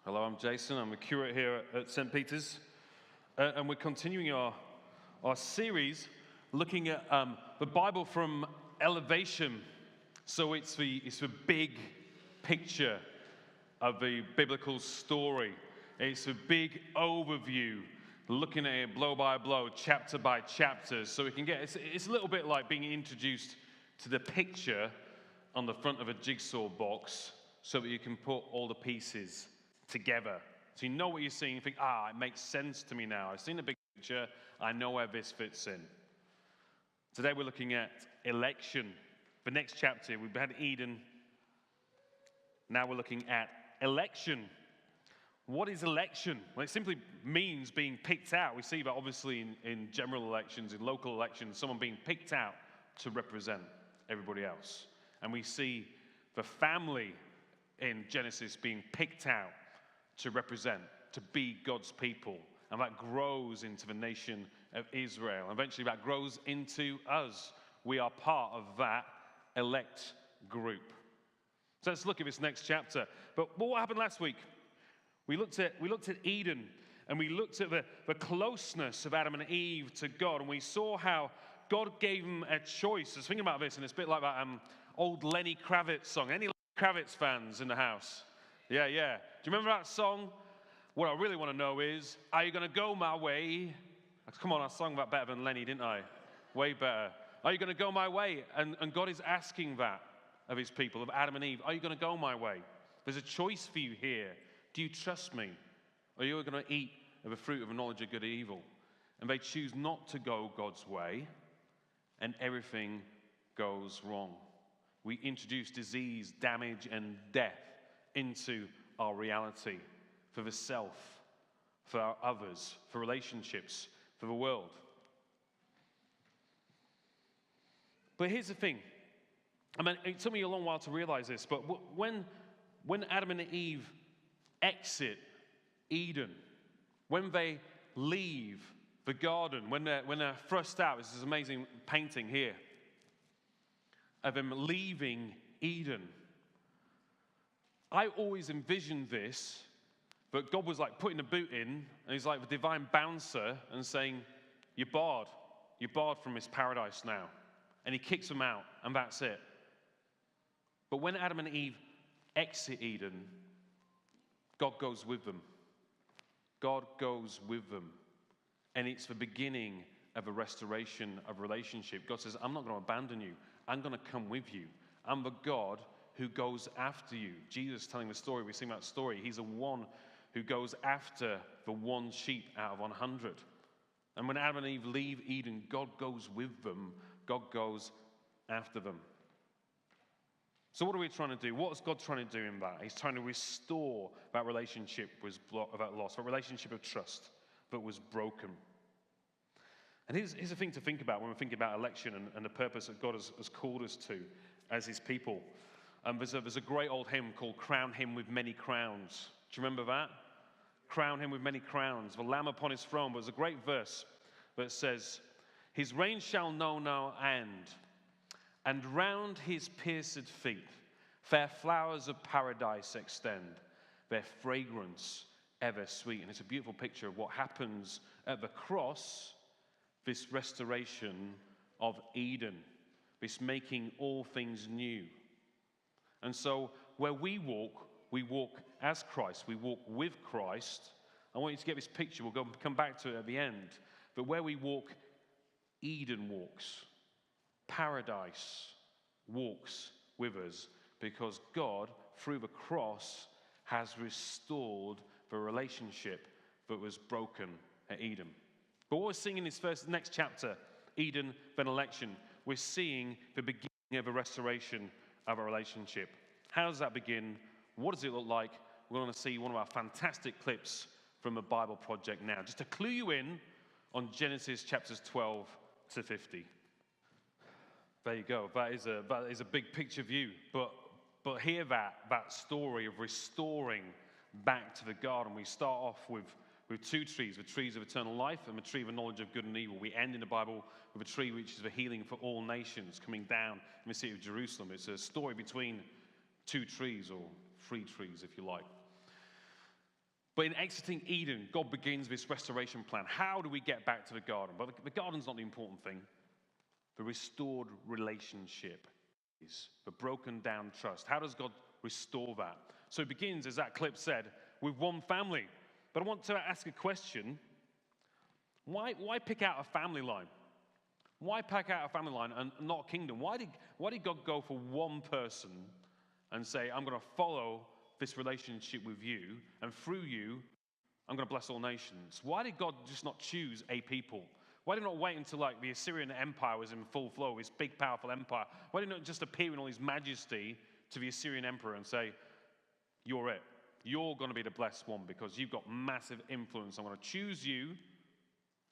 Hello, I'm Jason. I'm a curate here at St. Peter's. And we're continuing our series looking at the Bible from elevation. So it's the big picture of the biblical story. It's a big overview, looking at it blow by blow, chapter by chapter. So we can get, it's a little bit like being introduced to the picture on the front of a jigsaw box so that you can put all the pieces together. So you know what you're seeing, you think, it makes sense to me now. I've seen the big picture, I know where this fits in. Today we're looking at election. The next chapter, we've had Eden. Now we're looking at election. What is election? Well, it simply means being picked out. We see that obviously in general elections, in local elections, someone being picked out to represent everybody else. And we see the family in Genesis being picked out to represent, to be God's people. And that grows into the nation of Israel. Eventually that grows into us. We are part of that elect group. So let's look at this next chapter. But what happened last week? We looked at Eden, and we looked at the closeness of Adam and Eve to God, and we saw how God gave them a choice. I was thinking about this, and it's a bit like that old Lenny Kravitz song. Any Lenny Kravitz fans in the house? Yeah. Do you remember that song? What I really want to know is, are you going to go my way? Come on, I sung that better than Lenny, didn't I? Way better. Are you going to go my way? And God is asking that of his people, of Adam and Eve. Are you going to go my way? There's a choice for you here. Do you trust me? Or are you going to eat of the fruit of the knowledge of good and evil? And they choose not to go God's way, and everything goes wrong. We introduce disease, damage, and death into our reality for the self, for our others, for relationships, for the world. But here's the thing. I mean, it took me a long while to realize this, but when Adam and Eve exit Eden, when they leave the garden, when they're thrust out, this is an amazing painting here of them leaving Eden. I always envisioned this, but God was like putting the boot in, and he's like the divine bouncer and saying, you're barred from this paradise now. And he kicks them out, and that's it. But when Adam and Eve exit Eden, God goes with them. God goes with them. And it's the beginning of a restoration of relationship. God says, I'm not going to abandon you. I'm going to come with you. I'm the God who goes after you. Jesus telling the story, we sing that story. He's the one who goes after the one sheep out of 100. And when Adam and Eve leave Eden, God goes with them. God goes after them. So what are we trying to do? What is God trying to do in that? He's trying to restore that relationship that lost, that relationship of trust that was broken. And here's the thing to think about when we're thinking about election and the purpose that God has called us to as his people. There's a great old hymn called Crown Him with Many Crowns. Do you remember that? Crown him with many crowns, the Lamb upon his throne. But there's a great verse that says, his reign shall know no end, and round his pierced feet fair flowers of paradise extend, their fragrance ever sweet. And it's a beautiful picture of what happens at the cross, this restoration of Eden, this making all things new. And so where we walk as Christ, we walk with Christ. I want you to get this picture, we'll come back to it at the end. But where we walk, Eden walks. Paradise walks with us because God, through the cross, has restored the relationship that was broken at Eden. But what we're seeing in this next chapter, Eden, then election, we're seeing the beginning of a restoration of a relationship. How does that begin? What does it look like? We're going to see one of our fantastic clips from the Bible Project now, just to clue you in on Genesis chapters 12 to 50. There you go. That is a big picture view. But hear that story of restoring back to the garden. We start off with two trees, the trees of eternal life and the tree of the knowledge of good and evil. We end in the Bible with a tree which is the healing for all nations coming down in the city of Jerusalem. It's a story between two trees, or three trees if you like. But in exiting Eden, God begins this restoration plan. How do we get back to the garden? But the garden's not the important thing. The restored relationship is the broken down trust. How does God restore that? So it begins, as that clip said, with one family. But I want to ask a question. Why pick out a family line? Why pick out a family line and not a kingdom? Why did God go for one person and say, I'm going to follow this relationship with you, and through you, I'm going to bless all nations? Why did God just not choose a people? Why did he not wait until like the Assyrian Empire was in full flow, his big, powerful empire? Why did he not just appear in all his majesty to the Assyrian emperor and say, you're it. You're going to be the blessed one because you've got massive influence. I'm going to choose you,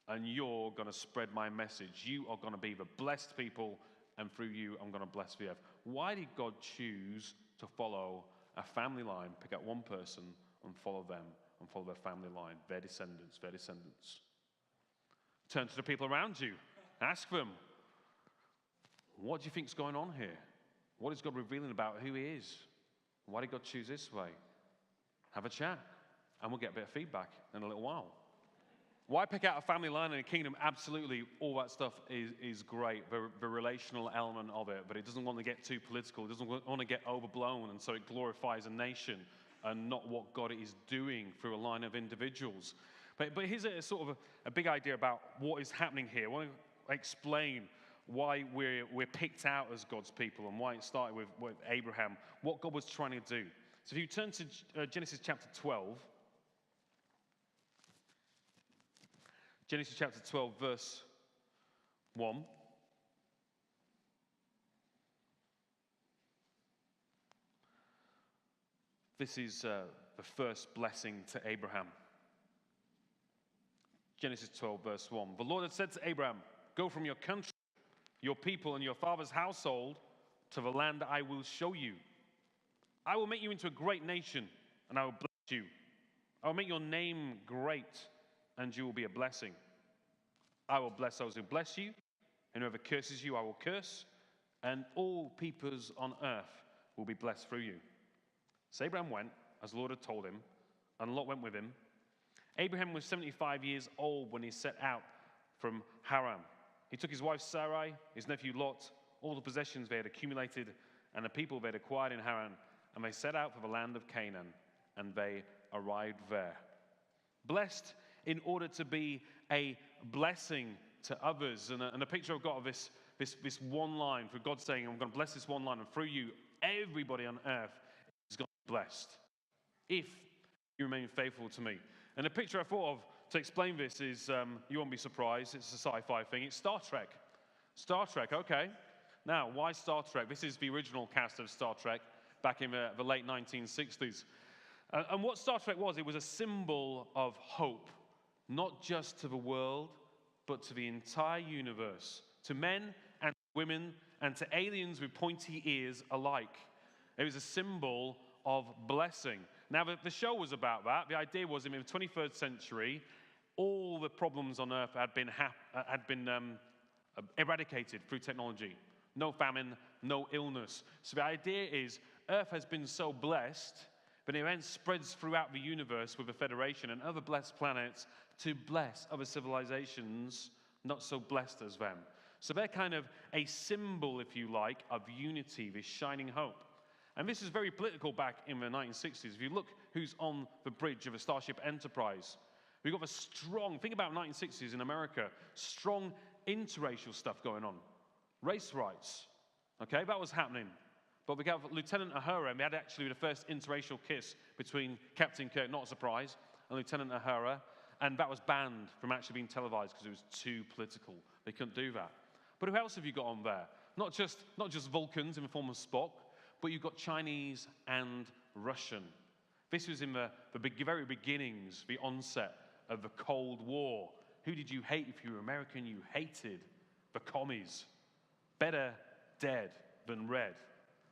and you're going to spread my message. You are going to be the blessed people, and through you, I'm going to bless the earth. Why did God choose to follow a family line, pick out one person and follow them and follow their family line, their descendants, their descendants? Turn to the people around you. Ask them, what do you think's going on here? What is God revealing about who he is? Why did God choose this way? Have a chat, and we'll get a bit of feedback in a little while. Why pick out a family line in a kingdom? Absolutely, all that stuff is great, the relational element of it, but it doesn't want to get too political. It doesn't want to get overblown, and so it glorifies a nation and not what God is doing through a line of individuals. But here's a sort of a big idea about what is happening here. I want to explain why we're picked out as God's people and why it started with Abraham, what God was trying to do. So if you turn to Genesis chapter 12, Genesis chapter 12, verse 1. This is the first blessing to Abraham. Genesis 12, verse 1. The Lord had said to Abraham, go from your country, your people, and your father's household to the land I will show you. I will make you into a great nation, and I will bless you. I will make your name great, and you will be a blessing. I will bless those who bless you, and whoever curses you, I will curse, and all peoples on earth will be blessed through you. So Abraham went, as the Lord had told him, and Lot went with him. Abraham was 75 years old when he set out from Haran. He took his wife Sarai, his nephew Lot, all the possessions they had accumulated, and the people they had acquired in Haran, and they set out for the land of Canaan, and they arrived there. Blessed in order to be a blessing to others. And the picture I've got of this one line, for God saying, I'm going to bless this one line, and through you, everybody on earth is going to be blessed, if you remain faithful to me. And the picture I thought of to explain this is, you won't be surprised, it's a sci-fi thing, it's Star Trek. Star Trek, okay. Now, why Star Trek? This is the original cast of Star Trek back in the late 1960s. And what Star Trek was, it was a symbol of hope, not just to the world, but to the entire universe, to men and women, and to aliens with pointy ears alike. It was a symbol of blessing. Now, the show was about that. The idea was in the 21st century, all the problems on Earth had been eradicated through technology. No famine, no illness. So the idea is Earth has been so blessed, but it then spreads throughout the universe with the Federation and other blessed planets to bless other civilizations not so blessed as them. So they're kind of a symbol, if you like, of unity, this shining hope. And this is very political back in the 1960s. If you look who's on the bridge of a Starship Enterprise, we've got a strong, think about 1960s in America, strong interracial stuff going on. Race rights, okay, that was happening. But we got Lieutenant Uhura, and we had actually the first interracial kiss between Captain Kirk, not a surprise, and Lieutenant Uhura, and that was banned from actually being televised because it was too political. They couldn't do that. But who else have you got on there? Not just Vulcans in the form of Spock, but you've got Chinese and Russian. This was in the very beginnings, the onset of the Cold War. Who did you hate if you were American? You hated the commies. Better dead than red.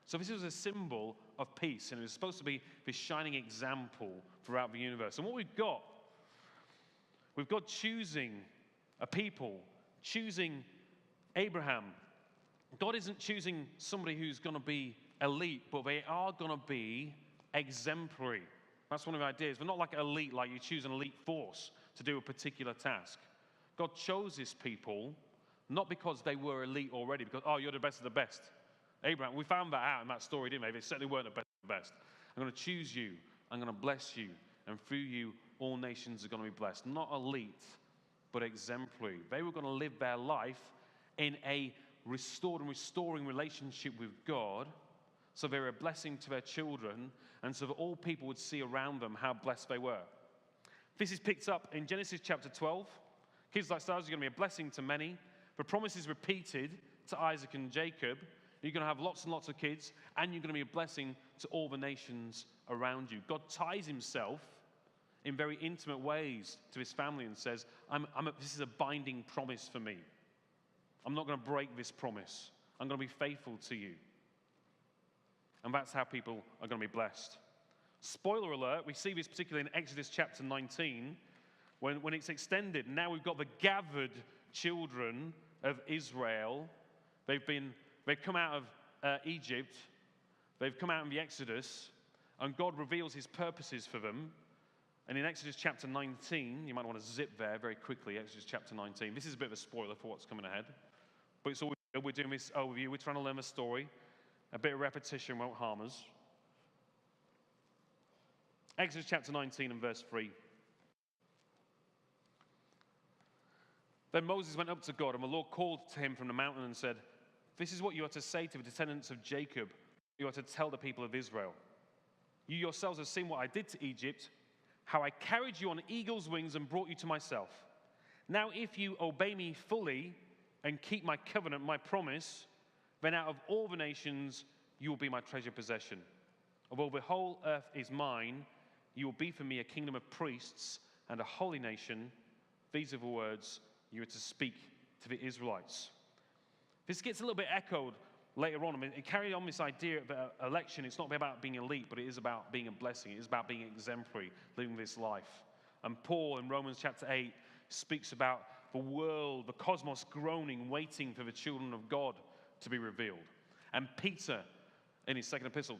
So this was a symbol of peace, and it was supposed to be this shining example throughout the universe. And what we've got choosing a people, choosing Abraham. God isn't choosing somebody who's going to be elite, but they are going to be exemplary. That's one of the ideas. We're not like elite, like you choose an elite force to do a particular task. God chose his people not because they were elite already, because, oh, you're the best of the best. Abraham, we found that out in that story, didn't we? They certainly weren't the best of the best. I'm going to choose you. I'm going to bless you. And through you, all nations are going to be blessed. Not elite, but exemplary. They were going to live their life in a restored and restoring relationship with God, so they were a blessing to their children, and so that all people would see around them how blessed they were. This is picked up in Genesis chapter 12. Kids like stars are going to be a blessing to many. The promise is repeated to Isaac and Jacob. You're going to have lots and lots of kids, and you're going to be a blessing to all the nations around you. God ties himself in very intimate ways to his family and says, this is a binding promise for me. I'm not going to break this promise. I'm going to be faithful to you. And that's how people are going to be blessed. Spoiler alert, we see this particularly in Exodus chapter 19, when it's extended. Now we've got the gathered children of Israel. They've come out of Egypt. They've come out of the Exodus. And God reveals his purposes for them. And in Exodus chapter 19, you might want to zip there very quickly, Exodus chapter 19. This is a bit of a spoiler for what's coming ahead. But it's all we're doing this overview. We're trying to learn the story. A bit of repetition won't harm us. Exodus chapter 19 and verse 3. Then Moses went up to God, and the Lord called to him from the mountain and said, "This is what you are to say to the descendants of Jacob. You are to tell the people of Israel. You yourselves have seen what I did to Egypt, how I carried you on eagle's wings and brought you to myself. Now if you obey me fully and keep my covenant, my promise, then out of all the nations you will be my treasured possession. Although the whole earth is mine, you will be for me a kingdom of priests and a holy nation. These are the words you are to speak to the Israelites." This gets a little bit echoed later on. I mean, it carried on this idea of election. It's not about being elite, but it is about being a blessing. It is about being exemplary, living this life. And Paul in Romans chapter 8 speaks about the world, the cosmos groaning, waiting for the children of God to be revealed. And Peter, in his second epistle,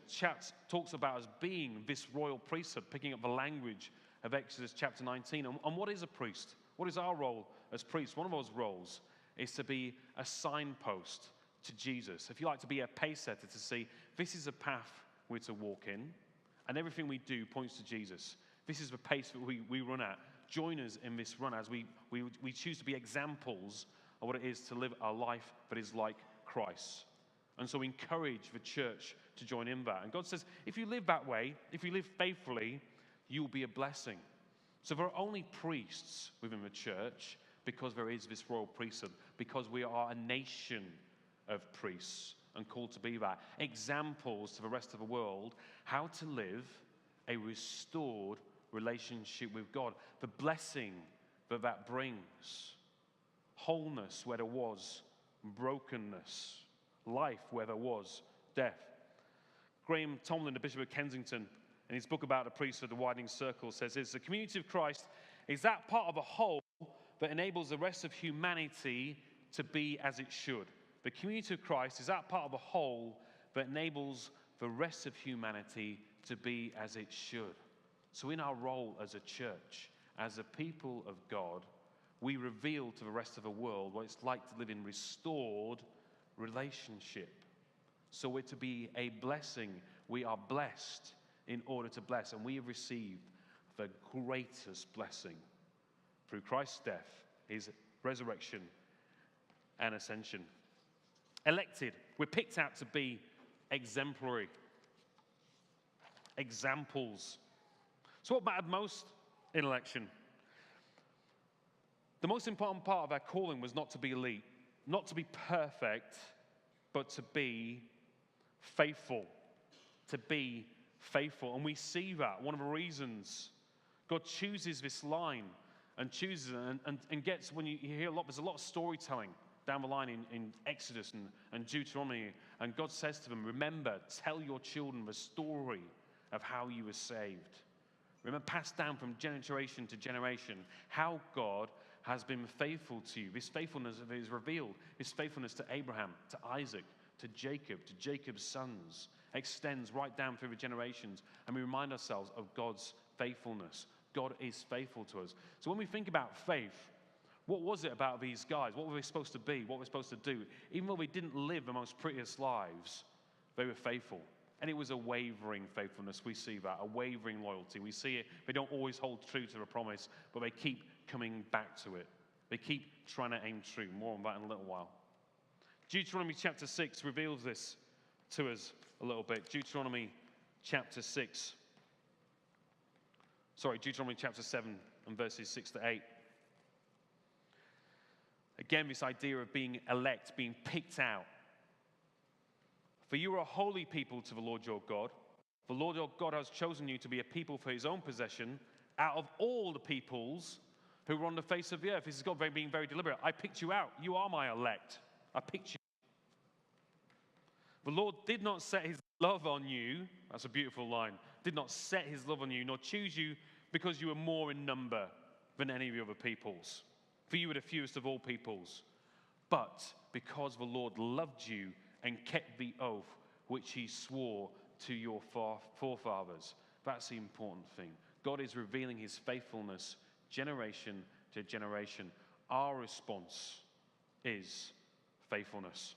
talks about us being this royal priesthood, picking up the language of Exodus chapter 19. And what is a priest? What is our role as priests? One of those roles is to be a signpost to Jesus. If you like, to be a pace setter, to see this is a path we're to walk in, and everything we do points to Jesus. This is the pace that we run at. Join us in this run as we choose to be examples of what it is to live a life that is like Christ. And so we encourage the church to join in that. And God says, if you live that way, if you live faithfully, you'll be a blessing. So there are only priests within the church because there is this royal priesthood, because we are a nation of priests and called to be that. Examples to the rest of the world how to live a restored relationship with God. The blessing that brings. Wholeness where there was brokenness. Life where there was death. Graham Tomlin, the Bishop of Kensington, in his book about the priesthood, The Widening Circle, says this: the community of Christ is that part of a whole that enables the rest of humanity to be as it should. The community of Christ is that part of a whole that enables the rest of humanity to be as it should. So in our role as a church, as a people of God, we reveal to the rest of the world what it's like to live in restored relationship. So we're to be a blessing. We are blessed in order to bless, and we have received the greatest blessing through Christ's death, his resurrection and ascension. Elected, we're picked out to be exemplary. Examples. So what mattered most in election? The most important part of our calling was not to be elite, not to be perfect, but to be faithful. To be faithful. And we see that. One of the reasons God chooses this line and chooses and gets, when you hear a lot, there's a lot of storytelling down the line in Exodus and Deuteronomy. And God says to them, remember, tell your children the story of how you were saved. Remember, passed down from generation to generation, how God has been faithful to you. This faithfulness is revealed. His faithfulness to Abraham, to Isaac, to Jacob's sons, extends right down through the generations. And we remind ourselves of God's faithfulness. God is faithful to us. So when we think about faith, what was it about these guys? What were they supposed to be? What were they supposed to do? Even though they didn't live the most prettiest lives, they were faithful. And it was a wavering faithfulness. We see that, a wavering loyalty. We see it. They don't always hold true to the promise, but they keep coming back to it. They keep trying to aim true. More on that in a little while. Deuteronomy chapter 6 reveals this to us a little bit. Deuteronomy chapter 6. Deuteronomy chapter 7 and verses 6 to 8. Again, this idea of being elect, being picked out. For you are a holy people to the Lord your God. The Lord your God has chosen you to be a people for his own possession out of all the peoples who were on the face of the earth. This is God being very deliberate. I picked you out. You are my elect. I picked you. The Lord did not set his love on you. That's a beautiful line. Did not set his love on you, nor choose you because you were more in number than any of the other peoples. For you were the fewest of all peoples. But because the Lord loved you and kept the oath which he swore to your forefathers. That's the important thing. God is revealing his faithfulness generation to generation. Our response is faithfulness.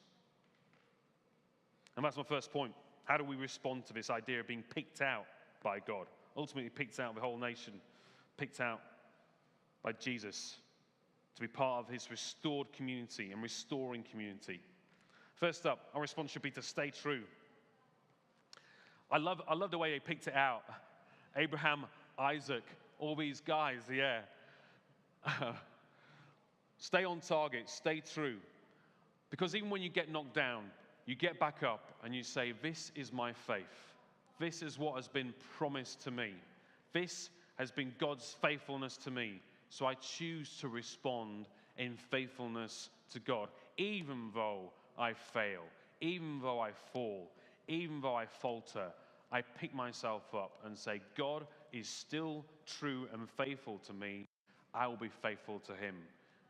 And that's my first point. How do we respond to this idea of being picked out by God? Ultimately picked out of the whole nation, picked out by Jesus to be part of his restored community and restoring community. First up, our response should be to stay true. I love the way they picked it out. Abraham, Isaac, all these guys, yeah. Stay on target, stay true. Because even when you get knocked down, you get back up and you say, this is my faith. This is what has been promised to me. This has been God's faithfulness to me. So I choose to respond in faithfulness to God, even though I fail, even though I fall, even though I falter. I pick myself up and say, God is still true and faithful to me. I will be faithful to him.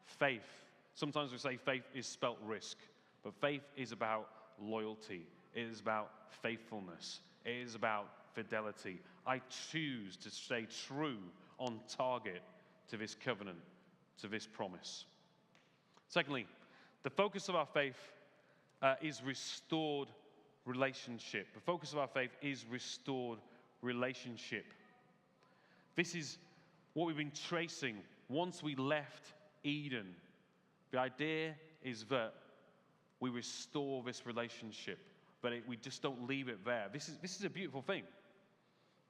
Faith, sometimes we say faith is spelt risk, but faith is about loyalty. It is about faithfulness. It is about fidelity. I choose to stay true on target to this covenant, to this promise. Secondly, the focus of our faith is restored relationship. The focus of our faith is restored relationship. This is what we've been tracing once we left Eden. The idea is that we restore this relationship, but we just don't leave it there. This is a beautiful thing.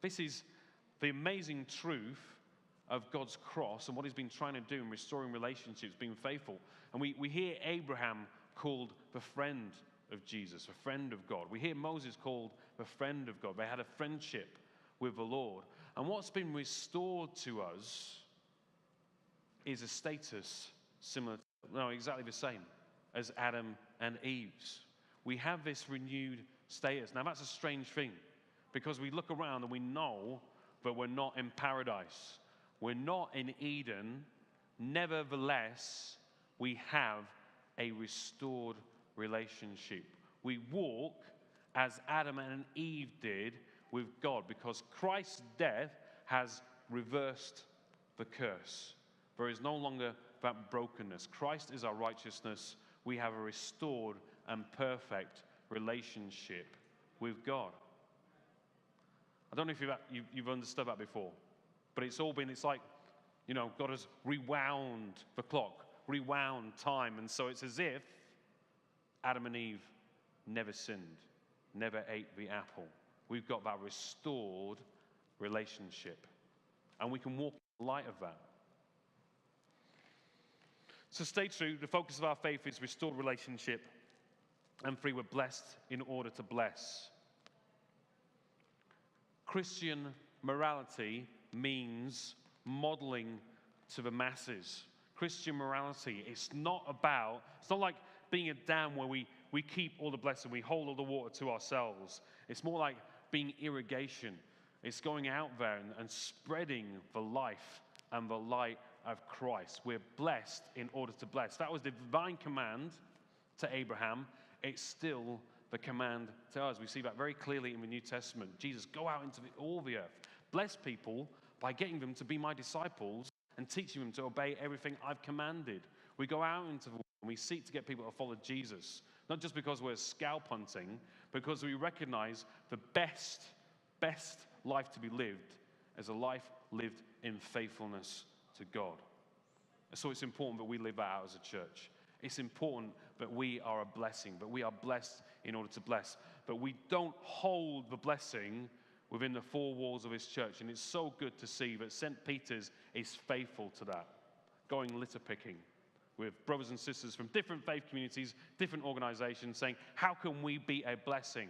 This is the amazing truth of God's cross and what he's been trying to do in restoring relationships, being faithful. And we hear Abraham called the friend of Jesus, a friend of God. We hear Moses called the friend of God. They had a friendship with the Lord. And what's been restored to us is a status similar, no, exactly the same as Adam and Eve's. We have this renewed status. Now that's a strange thing because we look around and we know that we're not in paradise. We're not in Eden. Nevertheless, we have a restored relationship. We walk as Adam and Eve did with God because Christ's death has reversed the curse. There is no longer that brokenness. Christ is our righteousness. We have a restored and perfect relationship with God. I don't know if you've understood that before, but it's like, God has rewound the clock, rewound time, and so it's as if Adam and Eve never sinned, never ate the apple. We've got that restored relationship, and we can walk in the light of that. So stay true. The focus of our faith is restored relationship, and three, we're blessed in order to bless. Christian morality means modeling to the masses. Christian morality, it's not like being a dam where we keep all the blessing, we hold all the water to ourselves. It's more like being irrigation. It's going out there and spreading the life and the light of Christ. We're blessed in order to bless. That was the divine command to Abraham. It's still the command to us. We see that very clearly in the New Testament. Jesus, go out into all the earth. Bless people by getting them to be my disciples and teaching them to obey everything I've commanded. We go out into the world and we seek to get people to follow Jesus, not just because we're scalp hunting, because we recognize the best life to be lived as a life lived in faithfulness to God. So it's important that we live that out as a church. It's important that we are a blessing, but we are blessed in order to bless. But we don't hold the blessing within the four walls of his church. And it's so good to see that St. Peter's is faithful to that, going litter picking with brothers and sisters from different faith communities, different organizations, saying, how can we be a blessing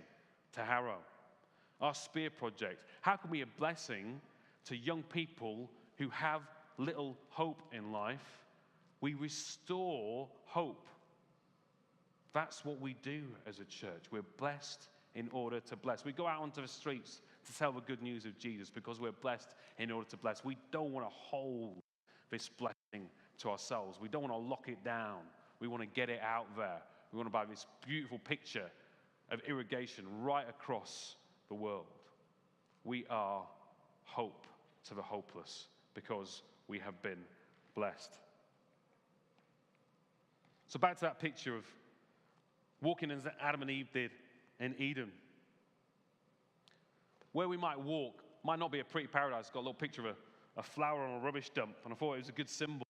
to Harrow? Our Spear Project, how can we be a blessing to young people who have little hope in life? We restore hope. That's what we do as a church. We're blessed in order to bless. We go out onto the streets to tell the good news of Jesus because we're blessed in order to bless. We don't want to hold this blessing to ourselves. We don't want to lock it down. We want to get it out there. We want to buy this beautiful picture of irrigation right across the world. We are hope to the hopeless because we have been blessed. So back to that picture of walking as Adam and Eve did in Eden. Where we might walk might not be a pretty paradise. It's got a little picture of a flower on a rubbish dump, and I thought it was a good symbol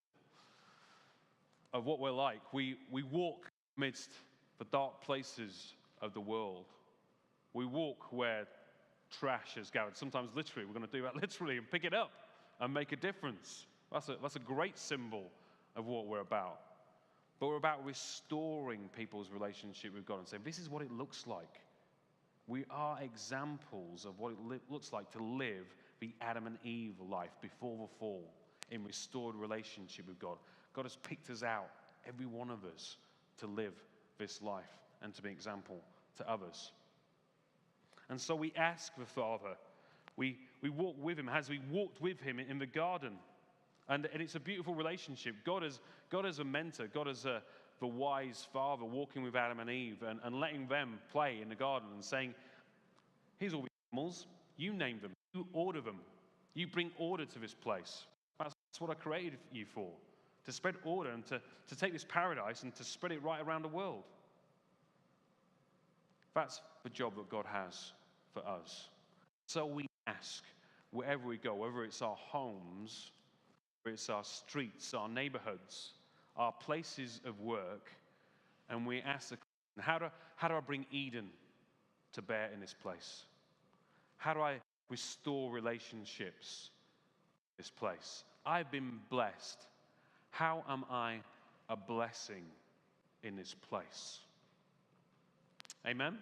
of what we're like. We walk amidst the dark places of the world. We walk where trash is gathered. Sometimes literally, we're going to do that literally and pick it up and make a difference. That's a great symbol of what we're about. But we're about restoring people's relationship with God and saying, this is what it looks like. We are examples of what it looks like to live the Adam and Eve life before the fall in restored relationship with God. God has picked us out, every one of us, to live this life and to be an example to others. And so we ask the Father, we walk with him as we walked with him in the garden. And it's a beautiful relationship. God as a mentor, God as the wise father walking with Adam and Eve and letting them play in the garden and saying, here's all the animals, you name them, you order them, you bring order to this place. That's what I created you for, to spread order and to take this paradise and to spread it right around the world. That's the job that God has for us. So we ask, wherever we go, whether it's our homes, whether it's our streets, our neighborhoods, our places of work, and we ask the question, how do I bring Eden to bear in this place? How do I restore relationships in this place? I've been blessed. How am I a blessing in this place? Amen?